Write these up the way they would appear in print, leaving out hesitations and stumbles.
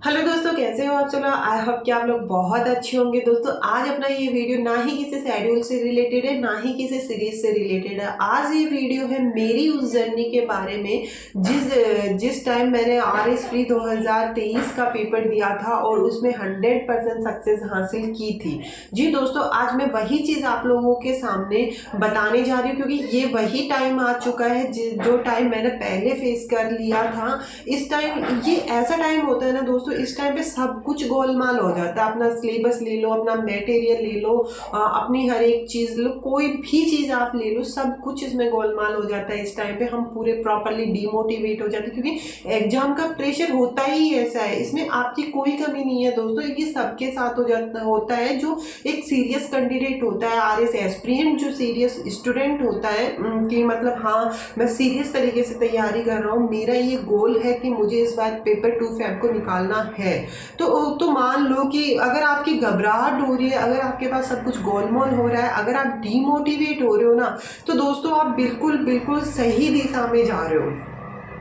Hello दोस्तों, कैसे हो आप? चलो, आई होप कि आप लोग बहुत अच्छे होंगे। दोस्तों, आज अपना ये वीडियो ना ही किसी शेड्यूल से रिलेटेड है, ना ही किसी सीरीज से रिलेटेड है। आज ये वीडियो है मेरी उस जर्नी के बारे में जिस टाइम मैंने RS प्री 2023 का पेपर दिया था और उसमें 100% सक्सेस हासिल की थी। जी दोस्तों, आज मैं वही चीज़ आप लोगों के सामने बताने जा रही हूँ, क्योंकि ये वही टाइम आ चुका है जो टाइम मैंने पहले फेस कर लिया था। इस टाइम ये ऐसा टाइम होता है ना दोस्तों, इस टाइम पे सब कुछ गोलमाल हो जाता है। अपना सिलेबस ले लो, अपना मटेरियल ले लो, अपनी हर एक चीज़ लो, कोई भी चीज़ आप ले लो, सब कुछ इसमें गोलमाल हो जाता है। इस टाइम पे हम पूरे प्रॉपरली डिमोटिवेट हो जाते हैं, क्योंकि एग्जाम का प्रेशर होता ही ऐसा है। इसमें आपकी कोई कमी नहीं है दोस्तों, ये सबके साथ हो जाता होता है। जो एक सीरियस कैंडिडेट होता है, RS एस्पिरेंट जो सीरियस स्टूडेंट होता है, कि मतलब हाँ, मैं सीरियस तरीके से तैयारी कर रहा हूँ, मेरा ये गोल है कि मुझे इस बार पेपर 2 फेब को निकालना है। तो मान लो कि अगर आपकी घबराहट हो रही है, अगर आपके पास सब कुछ गोलमोल हो रहा है, अगर आप डीमोटिवेट हो रहे हो ना, तो दोस्तों आप बिल्कुल बिल्कुल सही दिशा में जा रहे हो।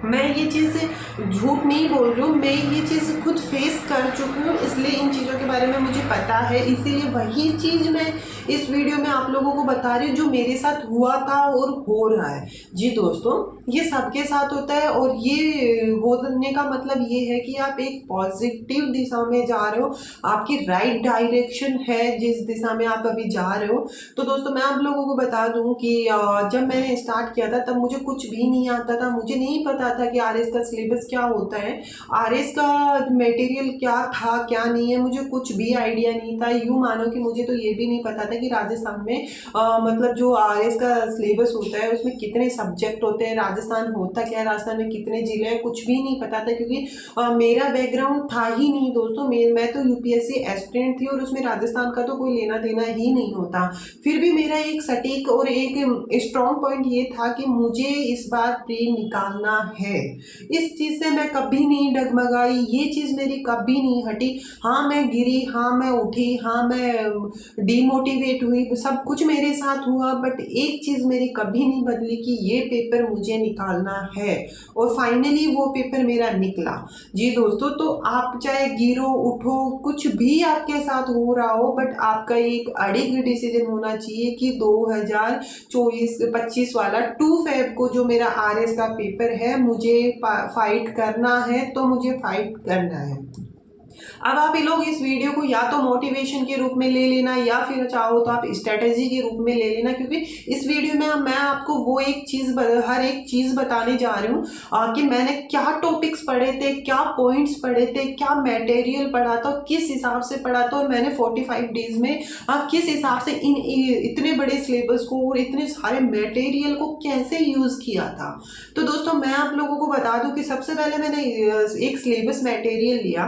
मैं ये चीज़ झूठ नहीं बोल रही हूँ, मैं ये चीज़ खुद फेस कर चुकी हूँ, इसलिए इन चीज़ों के बारे में मुझे पता है। इसीलिए वही चीज़ मैं इस वीडियो में आप लोगों को बता रही हूँ जो मेरे साथ हुआ था और हो रहा है। जी दोस्तों, ये सबके साथ होता है, और ये होने का मतलब ये है कि आप एक पॉजिटिव दिशा में जा रहे हो, आपकी राइट डायरेक्शन है जिस दिशा में आप अभी जा रहे हो। तो दोस्तों, मैं आप लोगों को बता दूं कि जब मैंने स्टार्ट किया था तब मुझे कुछ भी नहीं आता था। मुझे नहीं पता था कि RS का सिलेबस क्या होता है, RS का मटेरियल क्या था क्या नहीं है, मुझे कुछ भी आइडिया नहीं था। यूँ मानो कि मुझे तो ये भी नहीं पता था कि राजस्थान में मतलब जो RS का सिलेबस होता है उसमें कितने सब्जेक्ट होते हैं, राजस्थान होता क्या है, राजस्थान में कितने जिले हैं, कुछ भी नहीं पता था। क्योंकि मेरा बैकग्राउंड था ही नहीं दोस्तों, मैं तो UPSC एस्पिरेंट थी और उसमें राजस्थान का तो कोई लेना देना ही नहीं होता। फिर भी मेरा एक सटीक और एक स्ट्रॉन्ग पॉइंट ये था कि मुझे इस बार प्री निकालना है। इस चीज़ से मैं कभी नहीं डगमगाई, ये चीज़ मेरी कभी नहीं हटी। हाँ मैं गिरी, हाँ मैं उठी, हाँ मैं डीमोटिवेट हुई, सब कुछ मेरे साथ हुआ, बट एक चीज़ मेरी कभी नहीं बदली कि ये पेपर मुझे निकालना है। और फाइनली वो पेपर मेरा निकला। जी दोस्तों, तो आप चाहे गिरो उठो, कुछ भी आपके साथ हो रहा हो, बट आपका एक अड़िग डिसीजन होना चाहिए कि 2024-25 वाला 2 फेब को जो मेरा RS का पेपर है, मुझे फाइट करना है, तो मुझे फाइट करना है। अब आप ये लोग इस वीडियो को या तो मोटिवेशन के रूप में ले लेना, या फिर चाहो तो आप स्ट्रेटेजी के रूप में ले लेना, क्योंकि इस वीडियो में मैं आपको वो एक चीज़, हर एक चीज़ बताने जा रही हूँ कि मैंने क्या टॉपिक्स पढ़े थे, क्या पॉइंट्स पढ़े थे, क्या मटेरियल पढ़ा था, किस हिसाब से पढ़ा था, और मैंने 45 डेज में किस हिसाब से इन इतने बड़े सिलेबस को और इतने सारे मटेरियल को कैसे यूज़ किया था। तो दोस्तों, मैं आप लोगों को बता दूं कि सबसे पहले मैंने एक सिलेबस मटेरियल लिया,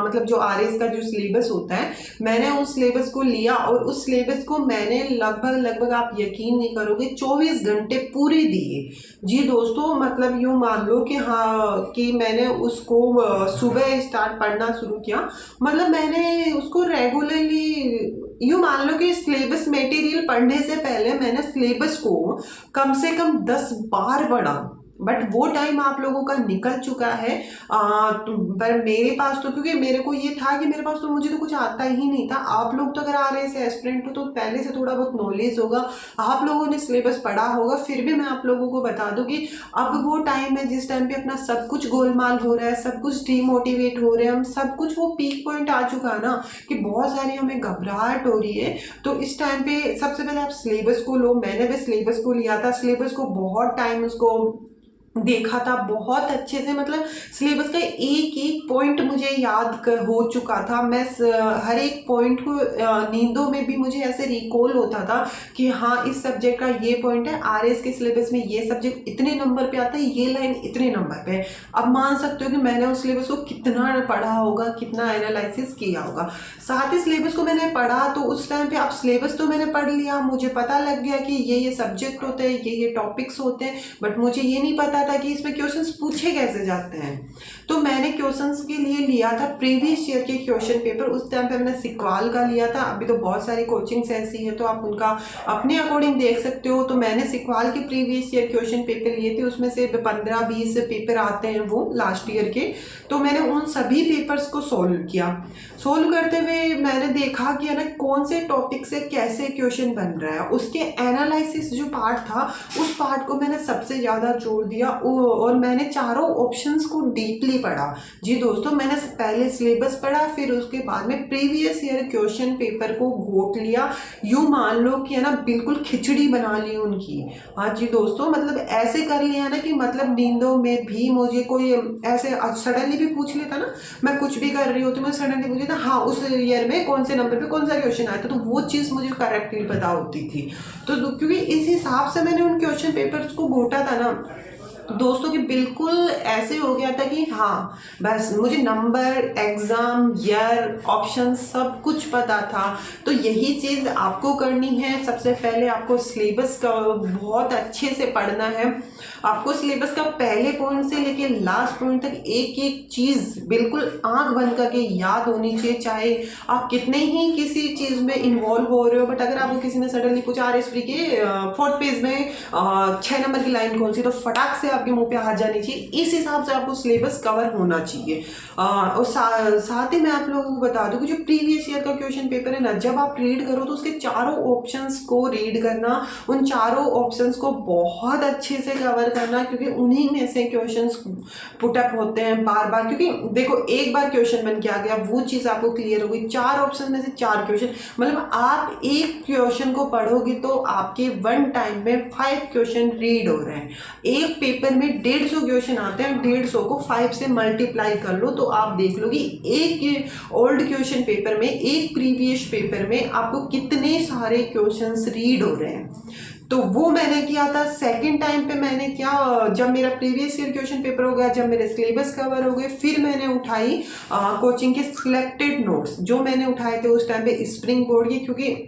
मतलब जो RS का जो सिलेबस होता है, मैंने उस सिलेबस को लिया, और उस सिलेबस को मैंने लगभग आप यकीन नहीं करोगे 24 घंटे पूरे दिए। जी दोस्तों, मतलब यूँ मान लो कि हाँ, कि मैंने उसको सुबह स्टार्ट पढ़ना शुरू किया, मतलब मैंने उसको रेगुलरली, यूँ मान लो कि सिलेबस मटेरियल पढ़ने से पहले मैंने सिलेबस को कम से कम 10 बार पढ़ा। बट वो टाइम आप लोगों का निकल चुका है। पर मेरे पास तो, क्योंकि मेरे को ये था कि मेरे पास तो, मुझे तो कुछ आता ही नहीं था। आप लोग तो अगर RS एस्पिरेंट हो तो पहले से थोड़ा बहुत नॉलेज होगा, आप लोगों ने सिलेबस पढ़ा होगा। फिर भी मैं आप लोगों को बता दूं कि अब वो टाइम है जिस टाइम पे अपना सब कुछ गोलमाल हो रहा है, सब कुछ डिमोटिवेट हो रहे हैं हम, सब कुछ वो पीक पॉइंट आ चुका है ना, कि बहुत सारी हमें घबराहट हो रही है। तो इस टाइम पे सबसे पहले आप सिलेबस को लो। मैंने भी सिलेबस को लिया था, सिलेबस को बहुत टाइम उसको देखा था बहुत अच्छे से, मतलब सिलेबस का एक एक पॉइंट मुझे याद हो चुका था। मैं हर एक पॉइंट को नींदों में भी मुझे ऐसे रिकॉल होता था कि हाँ, इस सब्जेक्ट का ये पॉइंट है, RS के सिलेबस में ये सब्जेक्ट इतने नंबर पे आता है, ये लाइन इतने नंबर पे है। अब मान सकते हो कि मैंने उस सिलेबस को कितना पढ़ा होगा, कितना एनालिसिस किया होगा। साथ ही सिलेबस को मैंने पढ़ा, तो उस टाइम पे अब सिलेबस तो मैंने पढ़ लिया, मुझे पता लग गया कि ये सब्जेक्ट होते हैं, ये टॉपिक्स होते हैं, बट मुझे ये नहीं पता था कि इसमें क्वेश्चंस पूछे कैसे जाते हैं। तो मैंने क्वेश्चंस के लिए लिया था प्रीवियस ईयर के क्वेश्चन पेपर। उस टाइम पे मैंने सिकवाल का लिया था। अभी तो बहुत सारी कोचिंग्स ऐसी है तो आप उनका अपने अकॉर्डिंग देख सकते हो। तो मैंने सिकवाल के प्रीवियस ईयर क्वेश्चन पेपर लिए थे, उसमें से 15-20 पेपर आते हैं वो लास्ट ईयर के। तो मैंने उन सभी पेपर्स को सोल्व किया। सोल्व करते हुए मैंने देखा कि है ना कौन से टॉपिक से कैसे क्वेश्चन बन रहा है, उसके एनालिसिस जो पार्ट था उस पार्ट को मैंने सबसे ज़्यादा जोड़ दिया और मैंने चारों ऑप्शंस को डीपली पढ़ा। जी दोस्तों, मैंने पहले सिलेबस पढ़ा, फिर उसके बाद में प्रीवियस ईयर क्वेश्चन पेपर को घोट लिया। यूँ मान लो कि है ना बिल्कुल खिचड़ी बना ली उनकी। हाँ जी दोस्तों, मतलब ऐसे कर लिया ना कि मतलब नींदों में भी मुझे कोई ऐसे सडनली भी पूछ लेता ना, मैं कुछ भी कर रही होती, मैं सडनली पूछ लेता हाँ उस ईयर में कौन से नंबर पे कौन सा क्वेश्चन आया था, तो वो चीज़ मुझे करेक्टली पता होती थी। तो क्योंकि इस हिसाब से मैंने उन क्वेश्चन पेपर्स को घोटा था ना दोस्तों कि बिल्कुल ऐसे हो गया था कि हाँ बस मुझे नंबर, एग्ज़ाम, ईयर, ऑप्शन सब कुछ पता था। तो यही चीज़ आपको करनी है। सबसे पहले आपको सिलेबस का बहुत अच्छे से पढ़ना है। आपको सिलेबस का पहले पॉइंट से लेके लास्ट पॉइंट तक एक एक चीज़ बिल्कुल आंख बंद करके याद होनी चाहिए। चाहे आप कितने ही किसी चीज़ में इन्वॉल्व हो रहे हो, बट अगर आपको किसी ने सडनली पूछा RSP के 4th पेज में 6 नंबर की लाइन कौन सी, तो फटाक से आपके मुंह पे आ जानी चाहिए। इस हिसाब से आपको सिलेबस कवर होना चाहिए। और साथ ही मैं आप लोगों को बता दूं कि जो प्रीवियस ईयर का क्वेश्चन पेपर है ना, जब आप रीड करो तो उसके चारों ऑप्शंस को रीड करना, उन चारों ऑप्शंस को बहुत अच्छे से कवर करना, क्योंकि उन्हीं में से क्वेश्चंस पुटअप होते हैं बार बार। क्योंकि देखो एक बार क्वेश्चन बन के आ गया, वो चीज़ आपको क्लियर होगी। 4 ऑप्शन में से 4 क्वेश्चन, मतलब आप एक क्वेश्चन को पढ़ोगे तो आपके वन टाइम में 5 क्वेश्चन रीड हो रहे हैं। एक पेपर में 150 क्वेश्चन आते हैं, 150 को 5 से मल्टीप्लाई कर लो तो आप देख लो कि एक ओल्ड क्वेश्चन पेपर में, एक प्रीवियस पेपर में आपको कितने सारे क्वेश्चंस रीड हो रहे हैं। तो वो मैंने किया था। सेकंड टाइम पे मैंने क्या, जब मेरा प्रीवियस ईयर क्वेश्चन पेपर हो गया, जब मेरे सिलेबस कवर हो गए, फिर मैंने उठाई कोचिंग के सिलेक्टेड नोट्स जो मैंने उठाए थे उस टाइम पे स्प्रिंग बोर्ड के। क्योंकि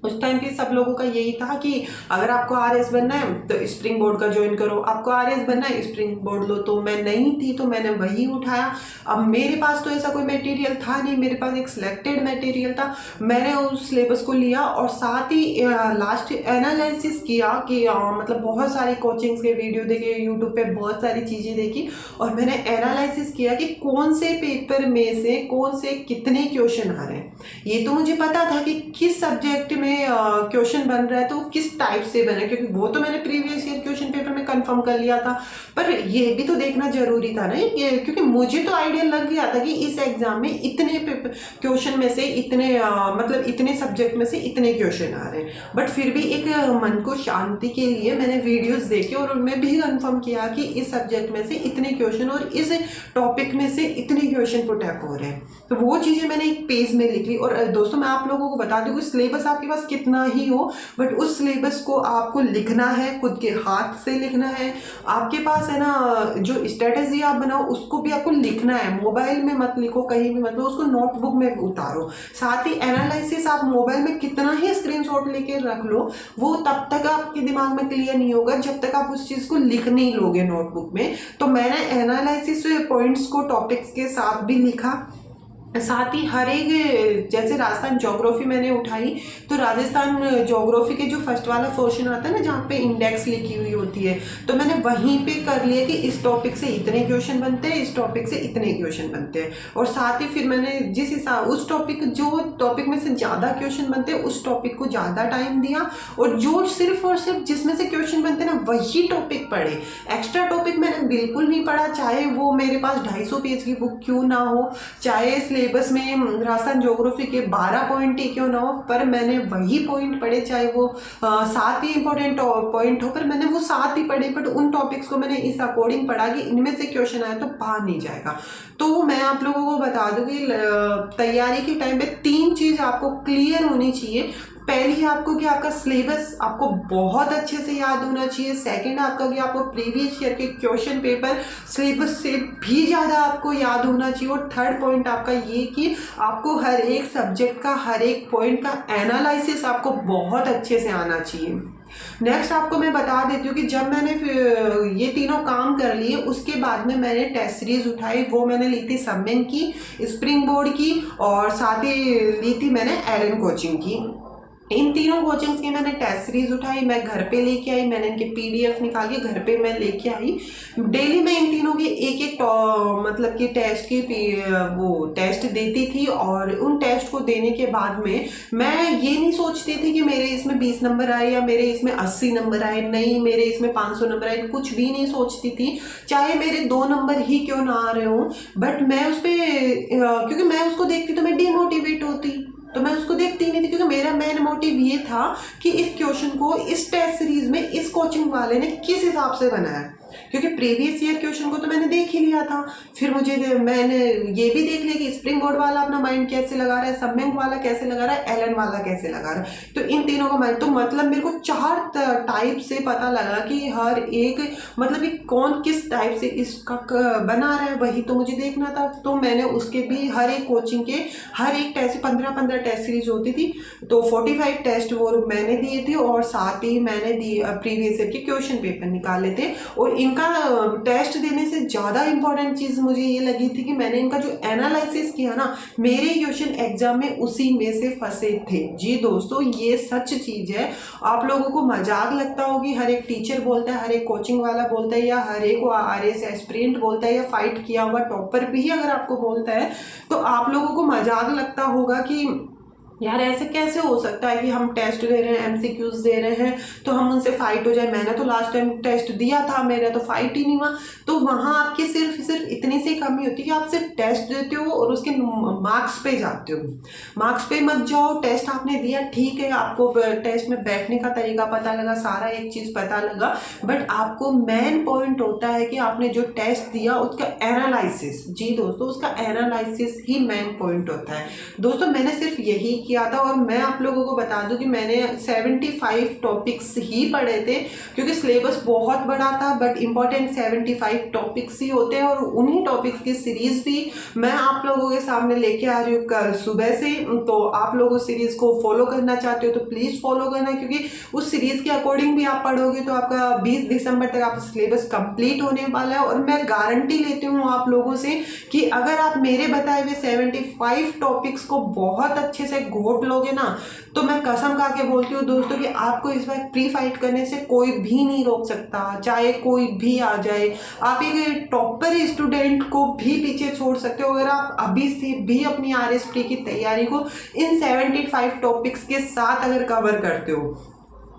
उस टाइम पे सब लोगों का यही था कि अगर आपको RS बनना है तो स्प्रिंग बोर्ड का ज्वाइन करो, आपको RS बनना है स्प्रिंग बोर्ड लो। तो मैं नहीं थी तो मैंने वही उठाया। अब मेरे पास तो ऐसा कोई मटेरियल था नहीं, मेरे पास एक सिलेक्टेड मटेरियल था। मैंने उस सिलेबस को लिया और साथ ही लास्ट एनालिसिस किया कि मतलब बहुत सारी कोचिंग्स के वीडियो देखे, यूट्यूब पे बहुत सारी चीज़ें देखी और मैंने एनालिसिस किया कि कौन से पेपर में से कौन से कितने क्वेश्चन आ रहे हैं। ये तो मुझे पता था कि किस सब्जेक्ट में क्वेश्चन बन रहा है तो किस टाइप से बना है, क्योंकि वो तो मैंने प्रीवियस ईयर क्वेश्चन पेपर में कंफर्म कर लिया था। पर ये भी तो देखना जरूरी था ना, क्योंकि मुझे तो आइडिया लग गया था कि इस एग्जाम में इतने क्वेश्चन में से इतने मतलब इतने सब्जेक्ट में से इतने क्वेश्चन आ रहे हैं। बट फिर भी एक मन को शांति के लिए मैंने वीडियोस देखे और उनमें भी कंफर्म किया कि इस सब्जेक्ट में से इतने क्वेश्चन और इस टॉपिक में से इतने क्वेश्चन पुटअप हो रहे हैं। तो वो चीज़ें मैंने एक पेज में लिख ली। और दोस्तों मैं आप लोगों को बता दूं कि सिलेबस आपके पास कितना ही हो, बट उस सिलेबस को आपको लिखना है, खुद के हाथ से लिखना है। आपके पास है ना जो स्ट्रेटेजी आप बनाओ उसको भी आपको लिखना है। मोबाइल में मत लिखो, कहीं भी मत लो, उसको नोटबुक में उतारो। साथ ही एनालिसिस आप मोबाइल में कितना ही स्क्रीनशॉट लेके रख लो, वो तब तक आपके दिमाग में क्लियर नहीं होगा जब तक आप उस चीज़ को लिख नहीं लोगे नोटबुक में। तो मैंने एनालिसिस पॉइंट्स को टॉपिक्स के साथ भी लिखा। साथ ही हर एक, जैसे राजस्थान ज्योग्राफी मैंने उठाई तो राजस्थान ज्योग्राफी के जो फर्स्ट वाला पोर्शन आता है ना जहाँ पे इंडेक्स लिखी हुई होती है, तो मैंने वहीं पे कर लिया कि इस टॉपिक से इतने क्वेश्चन बनते हैं, इस टॉपिक से इतने क्वेश्चन बनते हैं। और साथ ही फिर मैंने जिस हिसाब उस टॉपिक जो टॉपिक में से ज़्यादा क्वेश्चन बनते हैं उस टॉपिक को ज़्यादा टाइम दिया, और जो सिर्फ और सिर्फ जिसमें से क्वेश्चन बनते हैं ना वही टॉपिक पढ़े। एक्स्ट्रा टॉपिक मैंने बिल्कुल नहीं पढ़ा, चाहे वो मेरे पास 250 पेज की बुक क्यों ना हो, चाहे सिलेबस में राजस्थान ज्योग्राफी के 12 पॉइंट ही क्यों ना हो, पर मैंने वही पॉइंट पढ़े। चाहे वो 7 ही इंपॉर्टेंट पॉइंट हो, पर मैंने वो 7 ही पढ़े। बट उन टॉपिक्स को मैंने इस अकॉर्डिंग पढ़ा कि इनमें से क्वेश्चन आया तो बाहर नहीं जाएगा। तो मैं आप लोगों को बता दूं कि तैयारी के टाइम पे 3 चीज़ आपको क्लियर होनी चाहिए। पहली आपको कि आपका सिलेबस आपको बहुत अच्छे से याद होना चाहिए। सेकंड आपका कि आपको प्रीवियस ईयर के क्वेश्चन पेपर सिलेबस से भी ज़्यादा आपको याद होना चाहिए। और थर्ड पॉइंट आपका ये कि आपको हर एक सब्जेक्ट का हर एक पॉइंट का एनालिसिस आपको बहुत अच्छे से आना चाहिए। नेक्स्ट आपको मैं बता देती हूँ कि जब मैंने ये तीनों काम कर लिए उसके बाद में मैंने टेस्ट सीरीज उठाई, वो मैंने ली थी सबमिंग की, स्प्रिंग बोर्ड की और साथ ही ली थी मैंने एलन कोचिंग की। इन तीनों कोचिंग्स की मैंने टेस्ट सीरीज उठाई, मैं घर पे लेके आई, मैंने इनके पीडीएफ निकाल के घर पे मैं लेके आई। डेली मैं इन तीनों की एक एक मतलब कि टेस्ट की वो टेस्ट देती थी और उन टेस्ट को देने के बाद में मैं ये नहीं सोचती थी कि मेरे इसमें 20 नंबर आए या मेरे इसमें 80 नंबर आए, नहीं मेरे इसमें 500 नंबर आए, कुछ भी नहीं सोचती थी, चाहे मेरे 2 नंबर ही क्यों ना आ रहे हो। बट मैं उस पर क्योंकि मैं उसको देखती तो मैं डिमोटिवेट होती, तो मैं उसको देखती ही नहीं थी, क्योंकि मेरा मेन मोटिव ये था कि इस क्वेश्चन को इस टेस्ट सीरीज में इस कोचिंग वाले ने किस हिसाब से बनाया, क्योंकि प्रीवियस ईयर क्वेश्चन को तो मैंने देख ही लिया था। फिर मैंने ये भी देख लिया कि स्प्रिंग बोर्ड वाला अपना माइंड कैसे लगा रहा है, सबमिंग वाला कैसे लगा रहा है, एलन वाला कैसे लगा रहा है, तो इन तीनों का माइंड, तो मतलब मेरे को 4 टाइप से पता लगा कि हर एक मतलब कि कौन किस टाइप से इसका बना रहा है, वही तो मुझे देखना था। तो मैंने उसके भी हर एक कोचिंग के हर एक टेस्ट 15-15 टेस्ट सीरीज होती थी, तो 45 टेस्ट वो मैंने दिए थे और साथ ही मैंने प्रीवियस ईयर के क्वेश्चन पेपर निकाले थे। और इनका टेस्ट देने से ज़्यादा इंपॉर्टेंट चीज़ मुझे ये लगी थी कि मैंने इनका जो एनालिसिस किया ना, मेरे क्वेश्चन एग्जाम में उसी में से फंसे थे। जी दोस्तों, ये सच चीज़ है। आप लोगों को मजाक लगता होगी, हर एक टीचर बोलता है, हर एक कोचिंग वाला बोलता है, या हर एक RS एस्पिरेंट बोलता है, या फाइट किया हुआ टॉपर भी अगर आपको बोलता है, तो आप लोगों को मजाक लगता होगा कि यार ऐसे कैसे हो सकता है कि हम टेस्ट दे रहे हैं, MCQs दे रहे हैं, तो हम उनसे फाइट हो जाए। मैंने तो लास्ट टाइम टेस्ट दिया था, मेरा तो फाइट ही नहीं हुआ। तो वहाँ आपकी सिर्फ इतनी सी कमी होती है कि आप सिर्फ टेस्ट देते हो और उसके मार्क्स पे जाते हो। मार्क्स पे मत जाओ, टेस्ट आपने दिया ठीक है, आपको टेस्ट में बैठने का तरीका पता लगा, सारा एक चीज़ पता लगा, बट आपको मेन पॉइंट होता है कि आपने जो टेस्ट दिया उसका एनालिसिस। जी दोस्तों, उसका एनालिसिस ही मेन पॉइंट होता है। दोस्तों मैंने सिर्फ यही किया था, और मैं आप लोगों को बता दूं कि मैंने 75 टॉपिक्स ही पढ़े थे, क्योंकि सिलेबस बहुत बड़ा था, बट इंपॉर्टेंट 75 टॉपिक्स ही होते हैं। और उन्हीं टॉपिक्स की सीरीज भी मैं आप लोगों के सामने लेके आ रही हूँ कल सुबह से। तो आप लोग उस सीरीज को फॉलो करना चाहते हो तो प्लीज फॉलो करना, क्योंकि उस सीरीज के अकॉर्डिंग भी आप पढ़ोगे तो आपका 20 दिसंबर तक आपका सिलेबस कंप्लीट होने वाला है। और मैं गारंटी लेती हूँ आप लोगों से कि अगर आप मेरे बताए हुए 75 टॉपिक्स को बहुत अच्छे से घोट लोगे ना, तो मैं कसम खा के बोलती हूँ दोस्तों कि आपको इस बार प्री फाइट करने से कोई भी नहीं रोक सकता, चाहे कोई भी आ जाए। आप एक टॉपर स्टूडेंट को भी पीछे छोड़ सकते हो अगर आप अभी से भी अपनी RS प्री की तैयारी को इन 75 टॉपिक्स के साथ अगर कवर करते हो।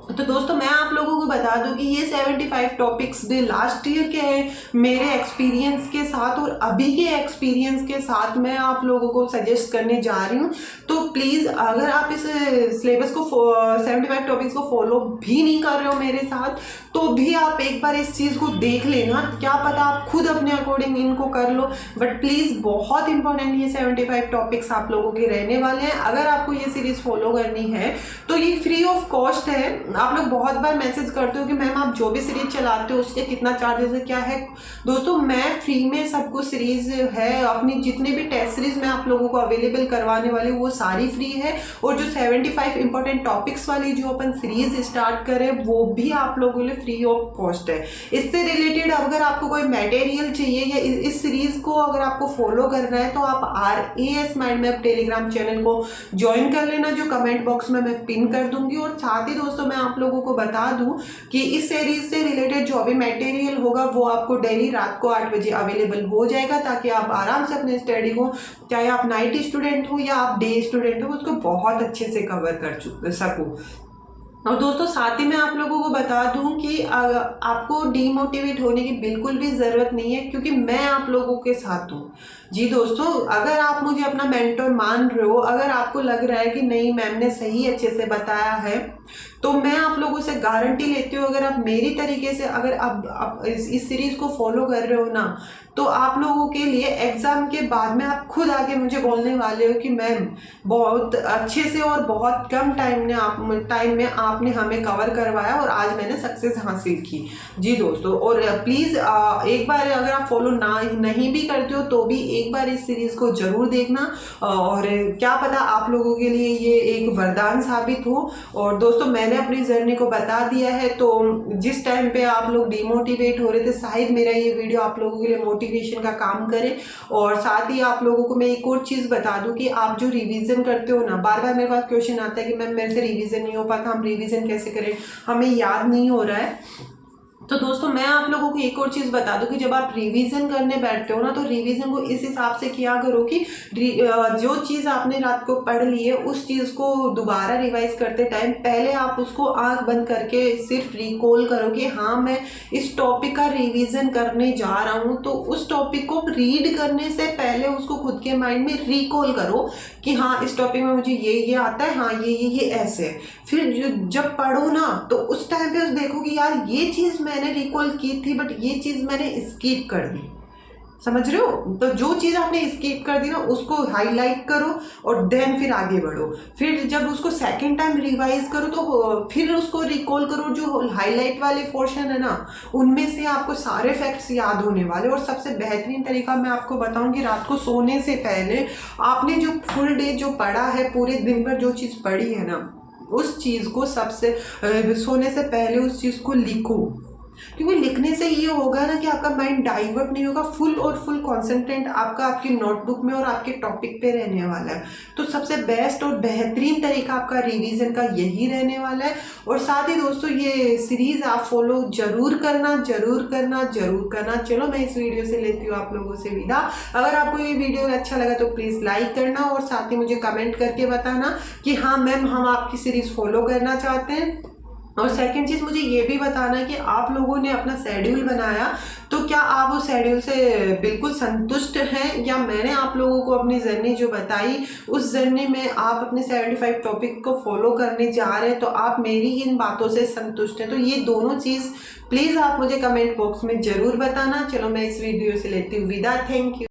तो दोस्तों मैं आप लोगों को बता दूं कि ये 75 टॉपिक्स भी लास्ट ईयर के हैं, मेरे एक्सपीरियंस के साथ और अभी के एक्सपीरियंस के साथ मैं आप लोगों को सजेस्ट करने जा रही हूँ। तो प्लीज़ अगर आप इस सिलेबस को 75 टॉपिक्स को फॉलो भी नहीं कर रहे हो मेरे साथ, तो भी आप एक बार इस चीज़ को देख लेना, क्या पता आप खुद अपने अकॉर्डिंग इनको कर लो। बट प्लीज़ बहुत इंपॉर्टेंट ये 75 टॉपिक्स आप लोगों के रहने वाले हैं। अगर आपको ये सीरीज़ फॉलो करनी है तो ये फ्री ऑफ कॉस्ट है। आप लोग बहुत बार मैसेज करते हो कि मैम आप जो भी सीरीज चलाते हो उसके कितना चार्जेस है, क्या है। दोस्तों मैं फ्री में सब कुछ सीरीज है, अपनी जितने भी टेस्ट सीरीज मैं आप लोगों को अवेलेबल करवाने वाली हूँ वो सारी फ्री है। और जो 75 इंपॉर्टेंट टॉपिक्स वाली जो अपन सीरीज स्टार्ट करें वो भी आप लोगों के लिए फ्री ऑफ कॉस्ट है। इससे रिलेटेड अगर आपको कोई मटेरियल चाहिए या इस सीरीज को अगर आपको फॉलो करना है तो आप RAS mind map Telegram channel को ज्वाइन कर लेना, जो कमेंट बॉक्स में मैं पिन कर दूंगी। और साथ ही दोस्तों मैं आप लोगों को बता दूं कि इस सीरीज से रिलेटेड जो भी मटेरियल होगा वो आपको डेली रात को 8 बजे अवेलेबल हो जाएगा, ताकि आप आराम से अपने स्टडी को, चाहे आप नाइट स्टूडेंट हो या आप डे स्टूडेंट हो, उसको बहुत अच्छे से कवर कर सको। और दोस्तों साथ ही मैं आप लोगों को बता दूं कि आपको डीमोटिवेट होने की बिल्कुल भी ज़रूरत नहीं है, क्योंकि मैं आप लोगों के साथ हूँ। जी दोस्तों, अगर आप मुझे अपना मेंटर मान रहे हो, अगर आपको लग रहा है कि नहीं मैम ने सही अच्छे से बताया है, तो मैं आप लोगों से गारंटी लेती हूँ अगर आप मेरी तरीके से अगर आप इस सीरीज़ को फॉलो कर रहे हो ना, तो आप लोगों के लिए एग्ज़ाम के बाद में आप खुद आके मुझे बोलने वाले हो कि मैम बहुत अच्छे से और बहुत कम टाइम में आपने हमें कवर करवाया और आज मैंने सक्सेस हासिल की। जी दोस्तों, और प्लीज़ एक बार अगर आप फॉलो नहीं भी करते हो तो भी एक बार इस सीरीज़ को ज़रूर देखना, और क्या पता आप लोगों के लिए ये एक वरदान साबित हो। और दोस्तों, मैंने अपनी जर्नी को बता दिया है, तो जिस टाइम पे आप लोग डिमोटिवेट हो रहे थे, शायद मेरा ये वीडियो आप लोगों के लिए मोटिवेशन का काम करे। और साथ ही आप लोगों को मैं एक और चीज़ बता दूं कि आप जो रिवीजन करते हो ना, बार बार मेरे पास क्वेश्चन आता है कि मैम मेरे से रिवीजन नहीं हो पाता, हम रिवीजन कैसे करें, हमें याद नहीं हो रहा है। तो दोस्तों, मैं आप लोगों को एक और चीज़ बता दूं कि जब आप रिवीजन करने बैठते हो ना, तो रिवीजन को इस हिसाब से किया करो कि जो चीज़ आपने रात को पढ़ ली है उस चीज़ को दोबारा रिवाइज करते टाइम पहले आप उसको आंख बंद करके सिर्फ रिकॉल करो कि हाँ मैं इस टॉपिक का रिवीजन करने जा रहा हूँ। तो उस टॉपिक को रीड करने से पहले उसको खुद के माइंड में रिकॉल करो कि हाँ इस टॉपिक में मुझे ये आता है, हाँ ये ऐसे है। फिर जब पढ़ो ना, तो उस टाइम पे देखो कि यार ये चीज़ मैंने रिकॉल की थी बट ये चीज़ मैंने स्किप कर दी। समझ रहे हो? तो जो चीज़ आपने स्किप कर दी ना उसको हाईलाइट करो और देन फिर आगे बढ़ो। फिर जब उसको सेकंड टाइम रिवाइज करो तो फिर उसको रिकॉल करो। जो हाईलाइट वाले पोर्शन है ना, उनमें से आपको सारे फैक्ट्स याद होने वाले। और सबसे बेहतरीन तरीका मैं आपको बताऊं कि रात को सोने से पहले आपने जो फुल डे जो पढ़ा है, पूरे दिन भर जो चीज़ पढ़ी है ना, उस चीज़ को सोने से पहले उस चीज़ को लिखो। क्योंकि लिखने से ये होगा ना कि आपका माइंड डाइवर्ट नहीं होगा, फुल और फुल कॉन्सेंट्रेट आपका आपकी नोटबुक में और आपके टॉपिक पे रहने वाला है। तो सबसे बेस्ट और बेहतरीन तरीका आपका रिवीजन का यही रहने वाला है। और साथ ही दोस्तों, ये सीरीज आप फॉलो जरूर करना, जरूर करना, जरूर करना। चलो मैं इस वीडियो से लेती हूँ आप लोगों से विदा। अगर आपको ये वीडियो अच्छा लगा तो प्लीज़ लाइक करना और साथ ही मुझे कमेंट करके बताना कि हाँ मैम हम आपकी सीरीज फॉलो करना चाहते हैं। और सेकंड चीज़, मुझे ये भी बताना है कि आप लोगों ने अपना शेड्यूल बनाया तो क्या आप उस शेड्यूल से बिल्कुल संतुष्ट हैं, या मैंने आप लोगों को अपनी जर्नी जो बताई उस जर्नी में आप अपने 75 टॉपिक को फॉलो करने जा रहे हैं, तो आप मेरी इन बातों से संतुष्ट हैं। तो ये दोनों चीज़ प्लीज़ आप मुझे कमेंट बॉक्स में ज़रूर बताना। चलो मैं इस वीडियो से लेती हूँ विदा। Thank you.